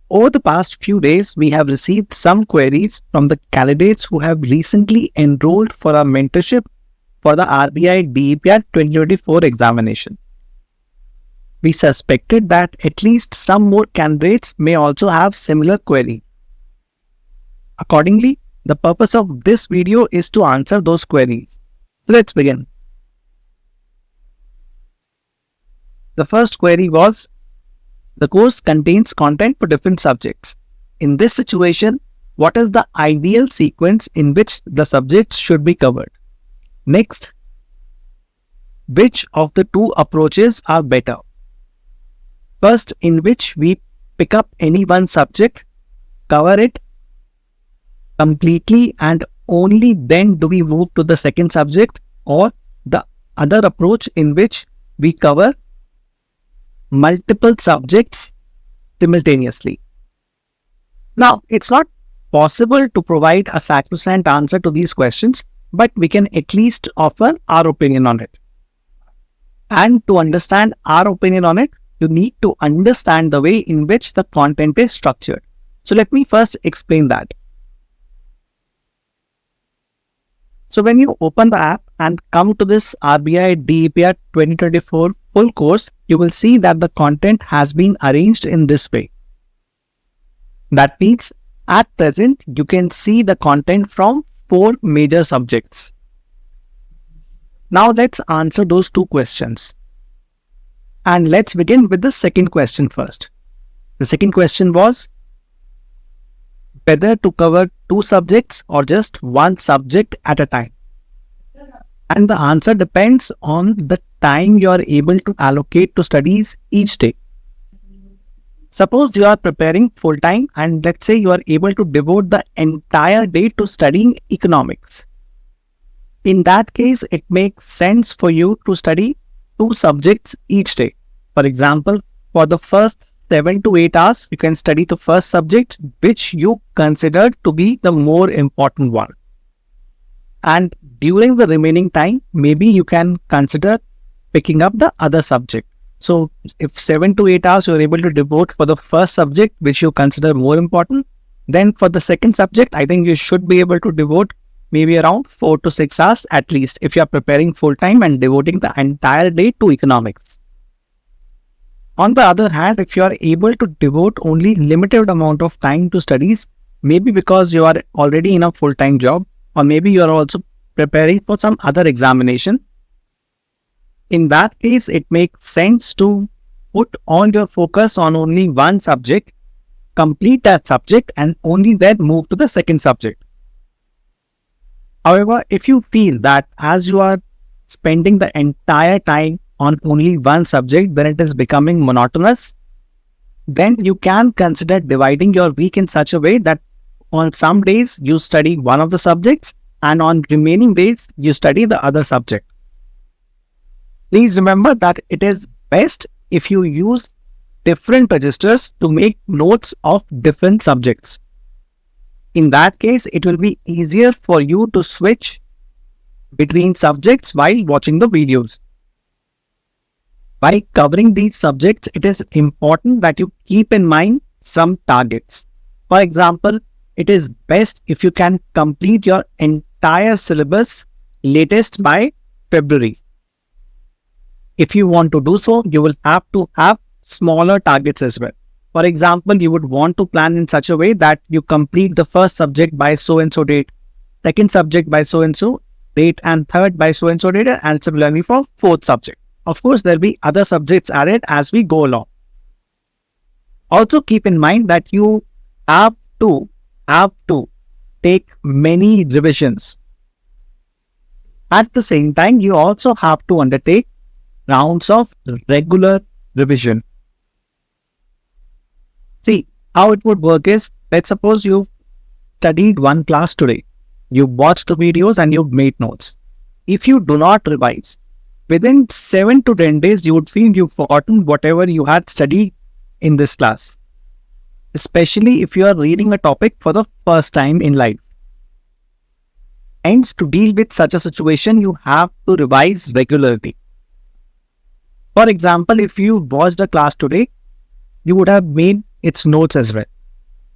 Over the past few days, we have received some queries from the candidates who have recently enrolled for our mentorship for the RBI DEPR 2024 examination. We suspected that at least some more candidates may also have similar queries. Accordingly, the purpose of this video is to answer those queries. So let's begin. The first query was, the course contains content for different subjects. In this situation, what is the ideal sequence in which the subjects should be covered? Next, which of the two approaches are better? First, in which we pick up any one subject, cover it completely, and only then do we move to the second subject, or the other approach in which we cover multiple subjects simultaneously. Now, it's not possible to provide a sacrosanct answer to these questions, but we can at least offer our opinion on it. And to understand our opinion on it, you need to understand the way in which the content is structured. So let me first explain that. So when you open the app and come to this RBI DEPR 2024 full course, you will see that the content has been arranged in this way. That means at present, you can see the content from 4 major subjects. Now let's answer those 2 questions. And let's begin with the second question first. The second question was whether to cover 2 subjects or just 1 subject at a time. And the answer depends on the time you are able to allocate to studies each day. Suppose you are preparing full-time and let's say you are able to devote the entire day to studying economics. In that case, it makes sense for you to study 2 subjects each day. For example, for the first 7 to 8 hours, you can study the first subject which you consider to be the more important one. And during the remaining time, maybe you can consider picking up the other subject. So if 7 to 8 hours you are able to devote for the first subject which you consider more important, then for the second subject, I think you should be able to devote maybe around 4 to 6 hours at least if you are preparing full time and devoting the entire day to economics. On the other hand, if you are able to devote only limited amount of time to studies, maybe because you are already in a full-time job, or maybe you are also preparing for some other examination, in that case, it makes sense to put all your focus on only one subject, complete that subject, and only then move to the second subject. However, if you feel that as you are spending the entire time on only one subject, then it is becoming monotonous, then you can consider dividing your week in such a way that on some days you study one of the subjects and on remaining days you study the other subject. Please remember that it is best if you use different registers to make notes of different subjects. In that case, it will be easier for you to switch between subjects while watching the videos. By covering these subjects, it is important that you keep in mind some targets. For example, it is best if you can complete your entire syllabus latest by February. If you want to do so, you will have to have smaller targets as well. For example, you would want to plan in such a way that you complete the first subject by so-and-so date, second subject by so-and-so date, and third by so-and-so date, and similarly for fourth subject. Of course, there will be other subjects added as we go along. Also keep in mind that you have to take many revisions. At the same time, you also have to undertake rounds of regular revision. See, how it would work is, let's suppose you've studied one class today. You've watched the videos and you've made notes. If you do not revise, within 7 to 10 days, you would feel you've forgotten whatever you had studied in this class. Especially if you are reading a topic for the first time in life. Hence, to deal with such a situation, you have to revise regularly. For example, if you watched a class today, you would have made its notes as well.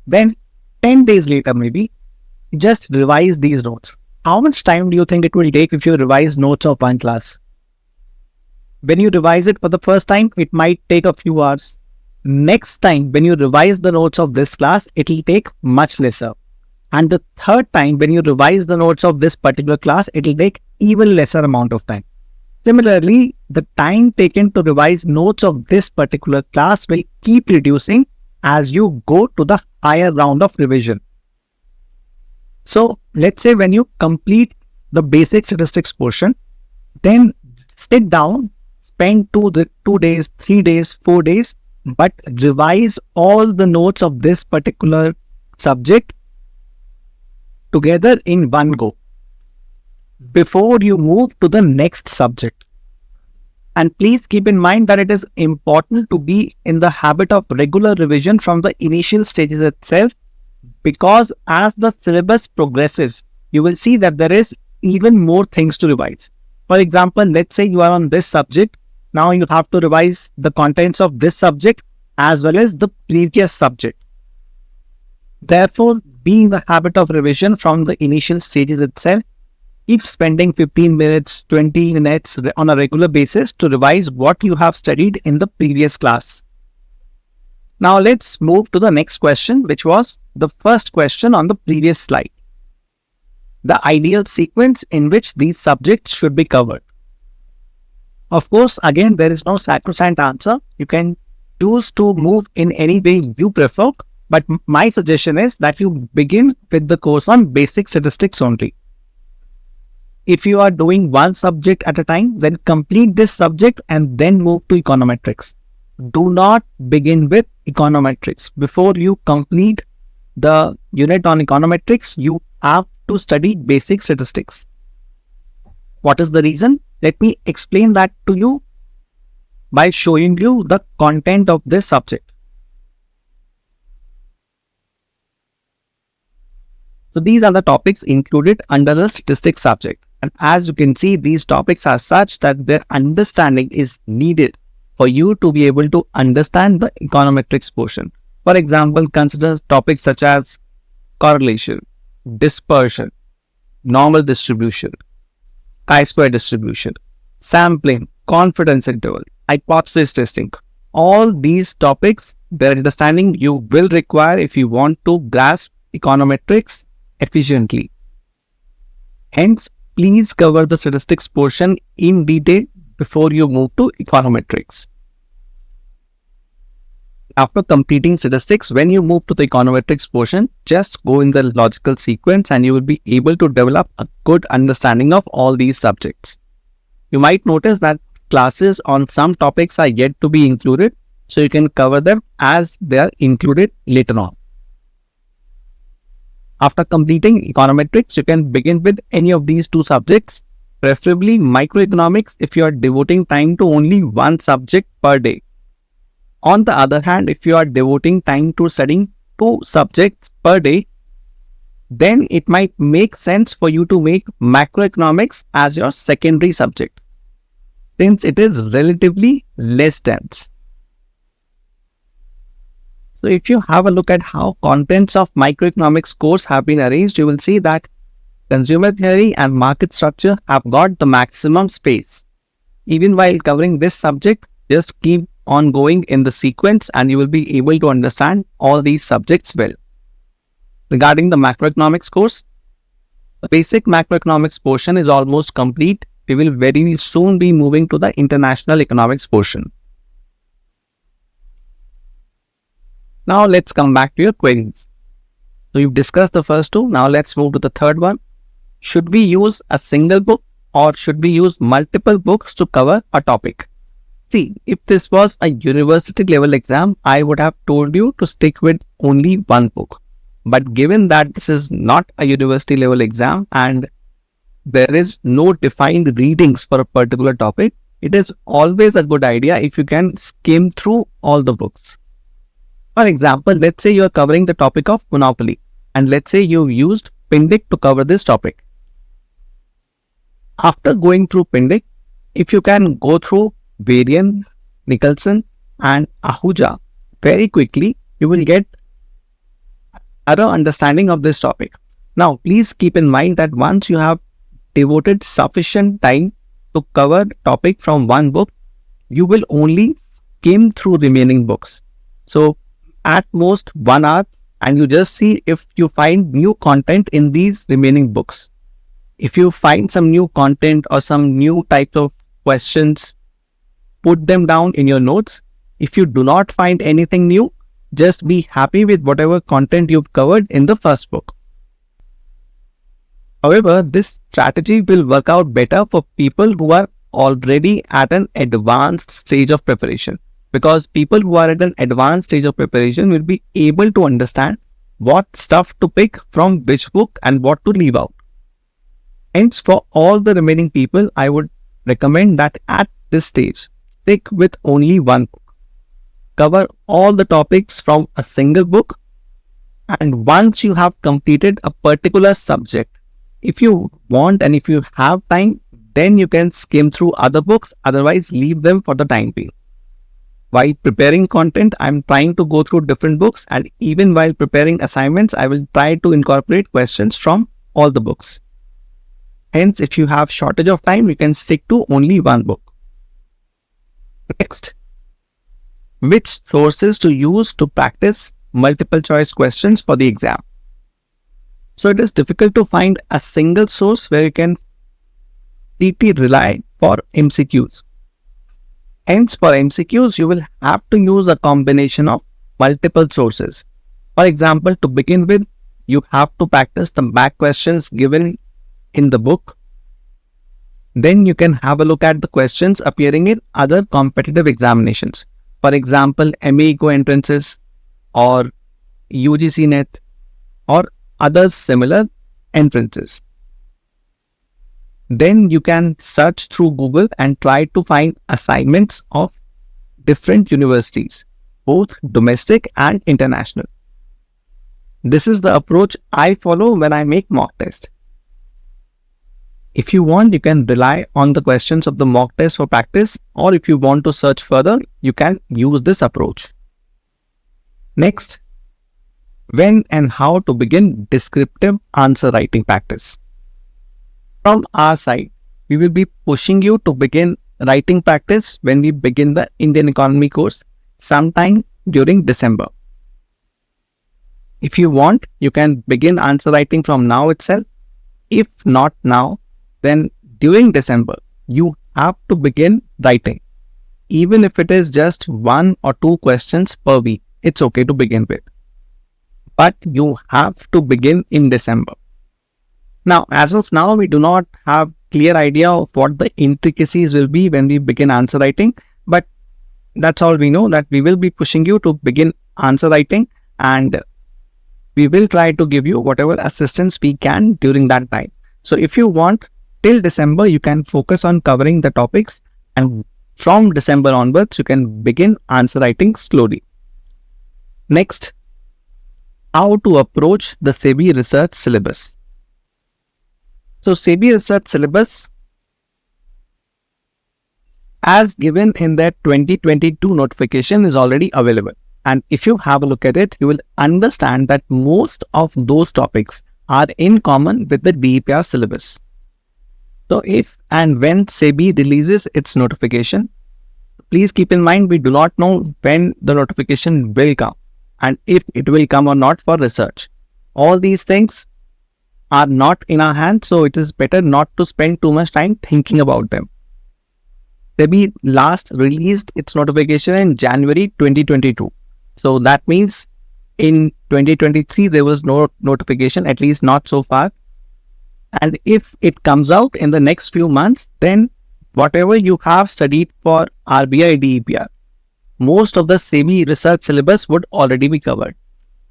Then 10 days later, maybe, just revise these notes. How much time do you think it will take if you revise notes of one class? When you revise it for the first time, it might take a few hours. Next time, when you revise the notes of this class, it will take much lesser. And the third time, when you revise the notes of this particular class, it will take even lesser amount of time. Similarly, the time taken to revise notes of this particular class will keep reducing as you go to the higher round of revision. So let's say when you complete the basic statistics portion, then sit down, spend 2 days, 3 days, 4 days, but revise all the notes of this particular subject together in one go before you move to the next subject. And please keep in mind that it is important to be in the habit of regular revision from the initial stages itself, because as the syllabus progresses, you will see that there is even more things to revise. For example, let's say you are on this subject. Now you have to revise the contents of this subject as well as the previous subject. Therefore, be in the habit of revision from the initial stages itself. Keep spending 15 minutes, 20 minutes on a regular basis to revise what you have studied in the previous class. Now let's move to the next question, which was the first question on the previous slide. The ideal sequence in which these subjects should be covered. Of course, again, there is no sacrosanct answer. You can choose to move in any way you prefer, but my suggestion is that you begin with the course on basic statistics only. If you are doing one subject at a time, then complete this subject and then move to econometrics. Do not begin with econometrics. Before you complete the unit on econometrics, you have to study basic statistics. What is the reason? Let me explain that to you by showing you the content of this subject. So these are the topics included under the statistics subject. And as you can see, these topics are such that their understanding is needed for you to be able to understand the econometrics portion. For example, consider topics such as correlation, dispersion, normal distribution, chi-square distribution, sampling, confidence interval, hypothesis testing. All these topics, their understanding you will require if you want to grasp econometrics efficiently. Hence, please cover the statistics portion in detail before you move to econometrics. After completing statistics, when you move to the econometrics portion, just go in the logical sequence and you will be able to develop a good understanding of all these subjects. You might notice that classes on some topics are yet to be included, so you can cover them as they are included later on. After completing econometrics, you can begin with any of these two subjects, preferably microeconomics if you are devoting time to only one subject per day. On the other hand, if you are devoting time to studying 2 subjects per day, then it might make sense for you to make macroeconomics as your secondary subject, since it is relatively less dense. So if you have a look at how contents of microeconomics course have been arranged, you will see that consumer theory and market structure have got the maximum space. Even while covering this subject, just keep on going in the sequence and you will be able to understand all these subjects well. Regarding the macroeconomics course, the basic macroeconomics portion is almost complete. We will very soon be moving to the international economics portion. Now let's come back to your queries. So you've discussed the first two. Now let's move to the third one. Should we use a single book or should we use multiple books to cover a topic? See, if this was a university level exam, I would have told you to stick with only one book. But given that this is not a university level exam and there is no defined readings for a particular topic, it is always a good idea if you can skim through all the books. For example, let's say you are covering the topic of monopoly and let's say you've used Pindic to cover this topic. After going through Pindic, if you can go through Varian, Nicholson and Ahuja very quickly, you will get thorough understanding of this topic. Now, please keep in mind that once you have devoted sufficient time to cover topic from one book, you will only skim through remaining books. So at most 1 hour, and you just see if you find new content in these remaining books. If you find some new content or some new types of questions, put them down in your notes. If you do not find anything new, just be happy with whatever content you've covered in the first book. However, this strategy will work out better for people who are already at an advanced stage of preparation, because people who are at an advanced stage of preparation will be able to understand what stuff to pick from which book and what to leave out. Hence, for all the remaining people, I would recommend that at this stage, stick with only one book. Cover all the topics from a single book, and once you have completed a particular subject, if you want and if you have time, then you can skim through other books, otherwise leave them for the time being. While preparing content, I'm trying to go through different books, and even while preparing assignments, I will try to incorporate questions from all the books. Hence, if you have shortage of time, you can stick to only one book. Next, which sources to use to practice multiple choice questions for the exam? So it is difficult to find a single source where you can deeply rely for MCQs. Hence, for MCQs, you will have to use a combination of multiple sources. For example, to begin with, you have to practice the back questions given in the book. Then you can have a look at the questions appearing in other competitive examinations. For example, MECO entrances or UGC NET or other similar entrances. Then you can search through Google and try to find assignments of different universities, both domestic and international. This is the approach I follow when I make mock test. If you want, you can rely on the questions of the mock test for practice, or if you want to search further, you can use this approach. Next, when and how to begin descriptive answer writing practice. From our side, we will be pushing you to begin writing practice when we begin the Indian Economy course sometime during December. If you want, you can begin answer writing from now itself. If not now, then during December, you have to begin writing. Even if it is just 1 or 2 questions per week, it's okay to begin with. But you have to begin in December. Now, as of now, we do not have clear idea of what the intricacies will be when we begin answer writing, but that's all we know, that we will be pushing you to begin answer writing, and we will try to give you whatever assistance we can during that time. So if you want, till December, you can focus on covering the topics, and from December onwards, you can begin answer writing slowly. Next, how to approach the SEBI research syllabus. So SEBI research syllabus, as given in their 2022 notification, is already available. And if you have a look at it, you will understand that most of those topics are in common with the DEPR syllabus. So if and when SEBI releases its notification, please keep in mind, we do not know when the notification will come and if it will come or not for research. All these things are not in our hands, so it is better not to spend too much time thinking about them. SEBI last released its notification in January 2022. So that means in 2023, there was no notification, at least not so far. And if it comes out in the next few months, then whatever you have studied for RBI DEPR, most of the SEBI research syllabus would already be covered.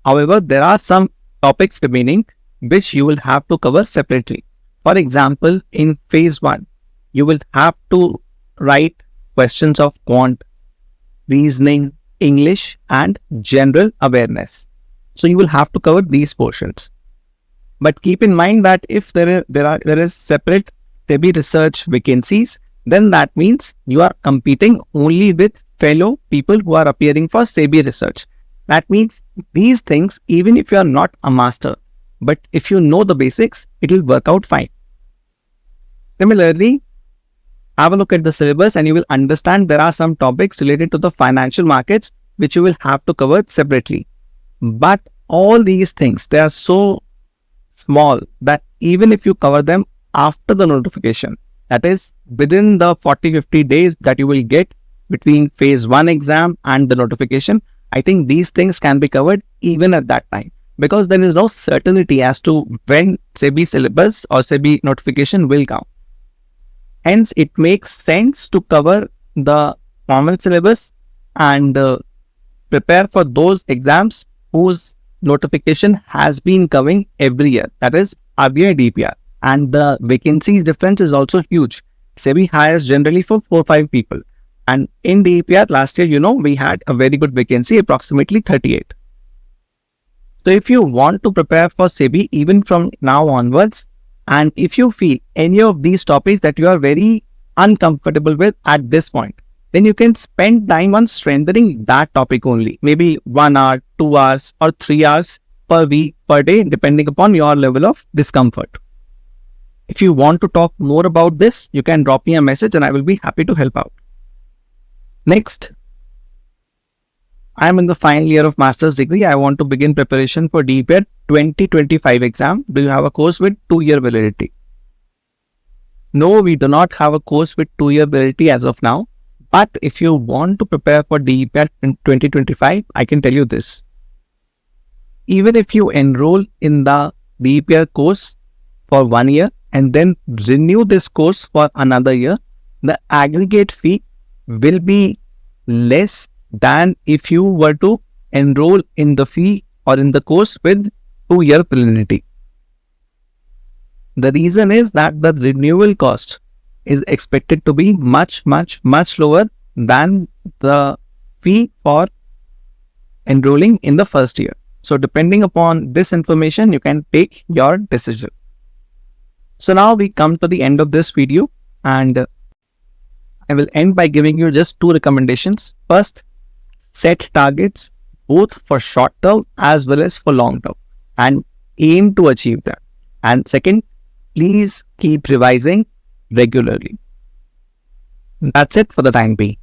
However, there are some topics remaining which you will have to cover separately. For example, in phase 1, you will have to write questions of quant, reasoning, English, and general awareness. So you will have to cover these portions. But keep in mind that if there is separate SEBI research vacancies, then that means you are competing only with fellow people who are appearing for SEBI research. That means these things, even if you are not a master, but if you know the basics, it will work out fine. Similarly, have a look at the syllabus and you will understand there are some topics related to the financial markets which you will have to cover separately. But all these things, they are so small that even if you cover them after the notification, that is within the 40-50 days that you will get between phase 1 exam and the notification, I think these things can be covered even at that time, because there is no certainty as to when SEBI syllabus or SEBI notification will come. Hence, it makes sense to cover the common syllabus and prepare for those exams whose notification has been coming every year. That is RBI DEPR. And the vacancies difference is also huge. SEBI hires generally for 4-5 people. And in DEPR last year, we had a very good vacancy, approximately 38. So if you want to prepare for SEBI even from now onwards, and if you feel any of these topics that you are very uncomfortable with at this point, then you can spend time on strengthening that topic only. Maybe 1 hour, 2 hours or 3 hours per week, per day, depending upon your level of discomfort. If you want to talk more about this, you can drop me a message and I will be happy to help out. Next, I am in the final year of master's degree. I want to begin preparation for DEPR 2025 exam. Do you have a course with 2-year validity? No, we do not have a course with 2-year validity as of now. But if you want to prepare for DEPR in 2025, I can tell you this. Even if you enroll in the DEPR course for 1 year and then renew this course for another year, the aggregate fee will be less than if you were to enroll in the fee or in the course with 2-year validity. The reason is that the renewal cost is expected to be much lower than the fee for enrolling in the first year. So depending upon this information, you can take your decision. So now we come to the end of this video, and I will end by giving you just 2 recommendations. First, set targets both for short term as well as for long term and aim to achieve that. And second, please keep revising regularly. That's it for the time being.